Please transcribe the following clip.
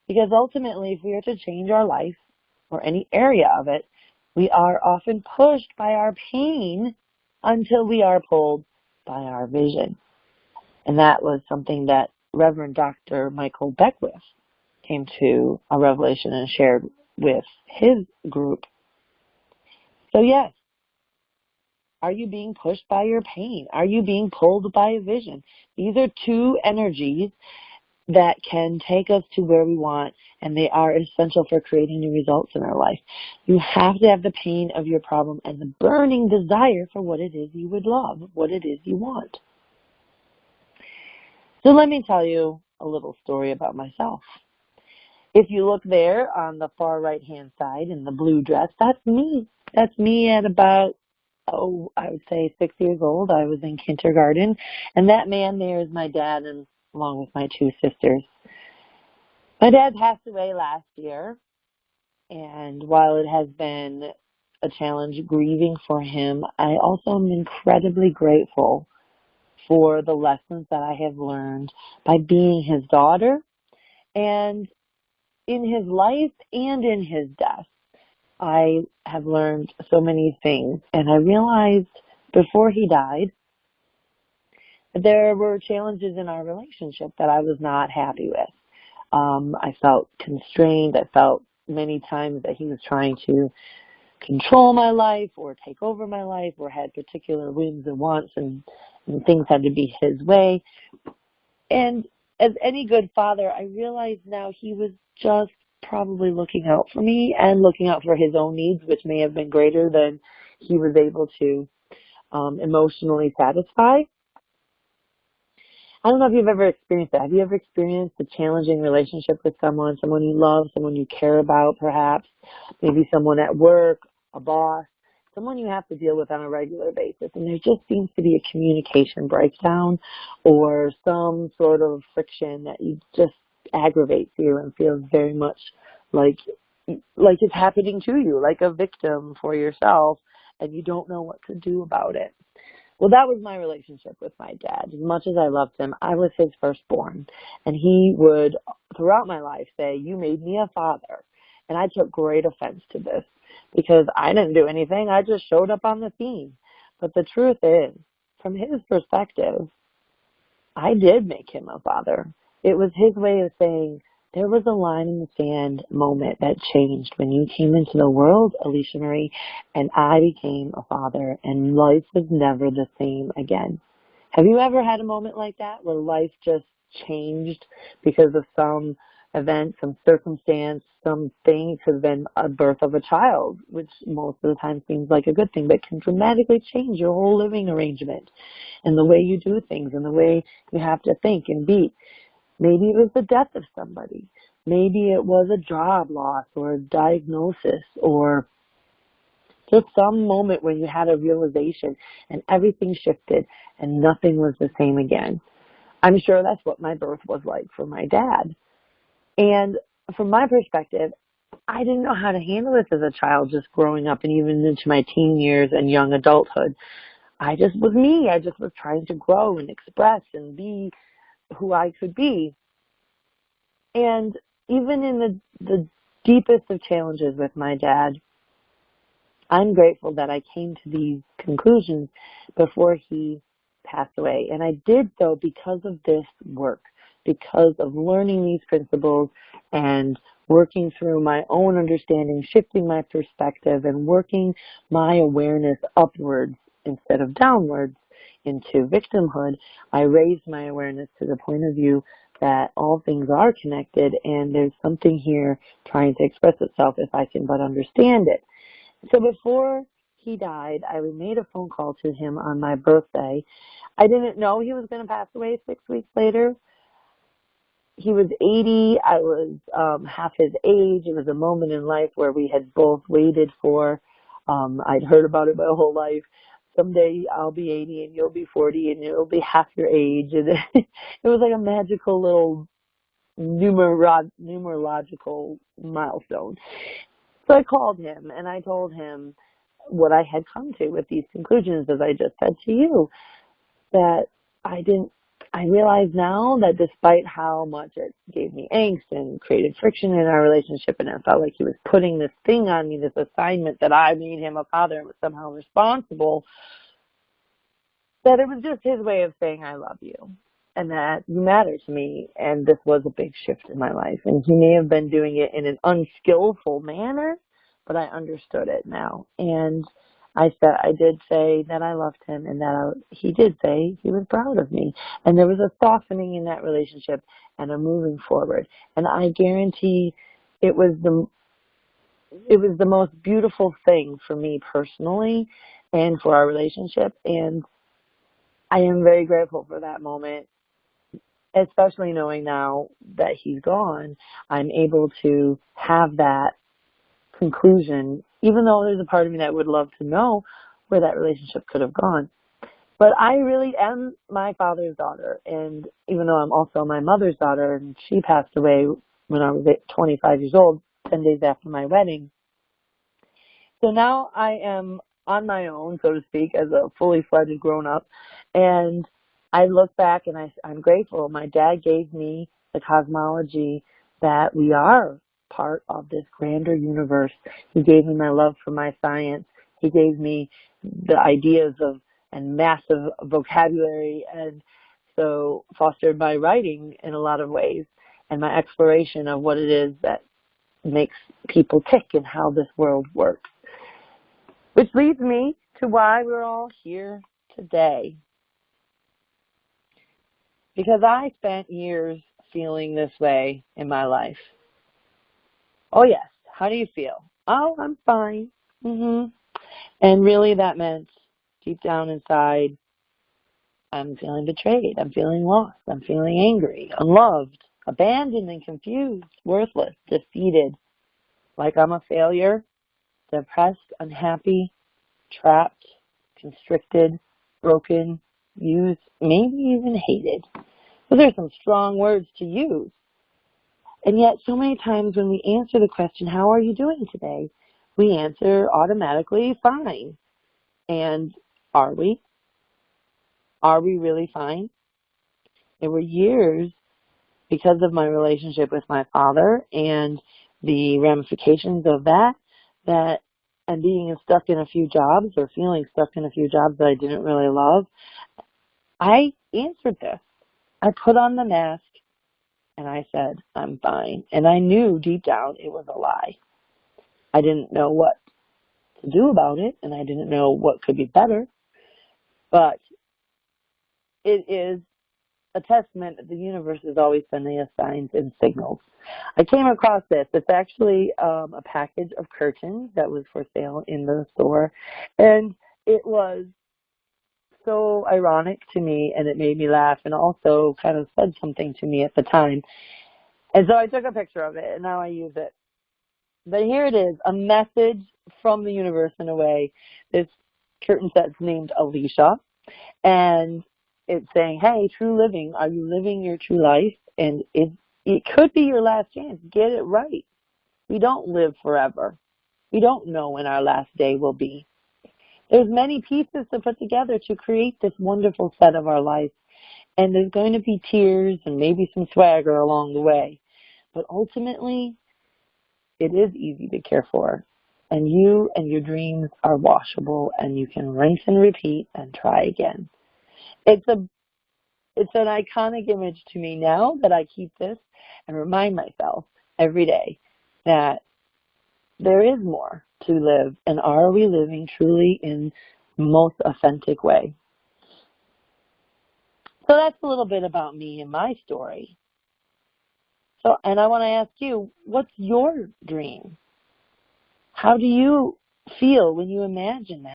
Because ultimately, if we are to change our life or any area of it, we are often pushed by our pain until we are pulled by our vision. And that was something that Reverend Dr. Michael Beckwith came to a revelation and shared with his group. So yes, are you being pushed by your pain? Are you being pulled by a vision? These are two energies that can take us to where we want, and they are essential for creating new results in our life. You have to have the pain of your problem and the burning desire for what it is you would love, what it is you want. So let me tell you a little story about myself. If you look there on the far right-hand side in the blue dress, that's me. That's me at about, I would say 6 years old. I was in kindergarten, and that man there is my dad, and along with my two sisters. My dad passed away last year, and while it has been a challenge grieving for him, I also am incredibly grateful for the lessons that I have learned by being his daughter, and in his life and in his death. I have learned so many things, and I realized before he died there were challenges in our relationship that I was not happy with. I felt constrained. I felt many times that he was trying to control my life or take over my life or had particular whims and wants, and things had to be his way. And as any good father, I realize now he was just probably looking out for me and looking out for his own needs, which may have been greater than he was able to emotionally satisfy. I don't know if you've ever experienced that. Have you ever experienced a challenging relationship with someone you love, someone you care about perhaps, maybe someone at work, a boss, someone you have to deal with on a regular basis, and there just seems to be a communication breakdown or some sort of friction that you just aggravates you and feels very much like it's happening to you, like a victim for yourself, and you don't know what to do about it. Well, that was my relationship with my dad. As much as I loved him, I was his firstborn. And he would, throughout my life, say, "You made me a father." And I took great offense to this because I didn't do anything. I just showed up on the scene. But the truth is, from his perspective, I did make him a father. It was his way of saying, there was a line in the sand moment that changed when you came into the world, Alicia Marie, and I became a father, and life was never the same again. Have you ever had a moment like that where life just changed because of some event, some circumstance, something? It could have been a birth of a child, which most of the time seems like a good thing, but can dramatically change your whole living arrangement and the way you do things and the way you have to think and be. Maybe it was the death of somebody. Maybe it was a job loss or a diagnosis or just some moment when you had a realization and everything shifted and nothing was the same again. I'm sure that's what my birth was like for my dad. And from my perspective, I didn't know how to handle this as a child, just growing up and even into my teen years and young adulthood. I just was me. I just was trying to grow and express and be who I could be. And even in the deepest of challenges with my dad, I'm grateful that I came to these conclusions before he passed away. And I did so because of this work, because of learning these principles and working through my own understanding, shifting my perspective, and working my awareness upwards instead of downwards into victimhood. I raised my awareness to the point of view that all things are connected and there's something here trying to express itself if I can but understand it. So before he died, I made a phone call to him on my birthday. I didn't know he was going to pass away 6 weeks later. He was 80. I was half his age. It was a moment in life where we had both waited for. I'd heard about it my whole life. Someday I'll be 80 and you'll be 40 and you'll be half your age. And it was like a magical little numerological milestone. So I called him and I told him what I had come to with these conclusions, as I just said to you, that I I realize now that despite how much it gave me angst and created friction in our relationship, and it felt like he was putting this thing on me, this assignment that I made him a father and was somehow responsible, that it was just his way of saying, I love you and that you matter to me. And this was a big shift in my life. And he may have been doing it in an unskillful manner, but I understood it now. And I did say that I loved him, and that he did say he was proud of me. And there was a softening in that relationship and a moving forward. And I guarantee it was the most beautiful thing for me personally and for our relationship. And I am very grateful for that moment, especially knowing now that he's gone. I'm able to have that conclusion, even though there's a part of me that would love to know where that relationship could have gone. But I really am my father's daughter, and even though I'm also my mother's daughter, and she passed away when I was 25 years old, 10 days after my wedding. So now I am on my own, so to speak, as a fully fledged grown-up, and I look back and I'm grateful. My dad gave me the cosmology that we are part of this grander universe. He gave me my love for my science. He gave me the ideas of and massive vocabulary, and so fostered my writing in a lot of ways and my exploration of what it is that makes people tick and how this world works. Which leads me to why we're all here today. Because I spent years feeling this way in my life. Oh, yes. How do you feel? Oh, I'm fine. And really that meant deep down inside, I'm feeling betrayed. I'm feeling lost. I'm feeling angry, unloved, abandoned and confused, worthless, defeated, like I'm a failure, depressed, unhappy, trapped, constricted, broken, used, maybe even hated. So there's some strong words to use. And yet so many times when we answer the question, how are you doing today? We answer automatically, fine. And are we? Are we really fine? There were years, because of my relationship with my father and the ramifications of that, and being stuck in a few jobs or feeling stuck in a few jobs that I didn't really love, I answered this. I put on the mask and I said, I'm fine. And I knew deep down it was a lie. I didn't know what to do about it, and I didn't know what could be better, but it is a testament that the universe is always sending us signs and signals. I came across this. It's actually a package of curtains that was for sale in the store, and it was so ironic to me, and it made me laugh, and also kind of said something to me at the time. And so I took a picture of it, and now I use it. But here it is, a message from the universe in a way. This curtain set's named Alicia, and it's saying, hey, true living, are you living your true life? And it could be your last chance. Get it right. We don't live forever. We don't know when our last day will be. There's many pieces to put together to create this wonderful set of our life. And there's going to be tears and maybe some swagger along the way. But ultimately, it is easy to care for. And you and your dreams are washable, and you can rinse and repeat and try again. It's an iconic image to me now that I keep this and remind myself every day that there is more to live, and are we living truly in the most authentic way? So that's a little bit about me and my story. So, and I want to ask you, what's your dream? How do you feel when you imagine that?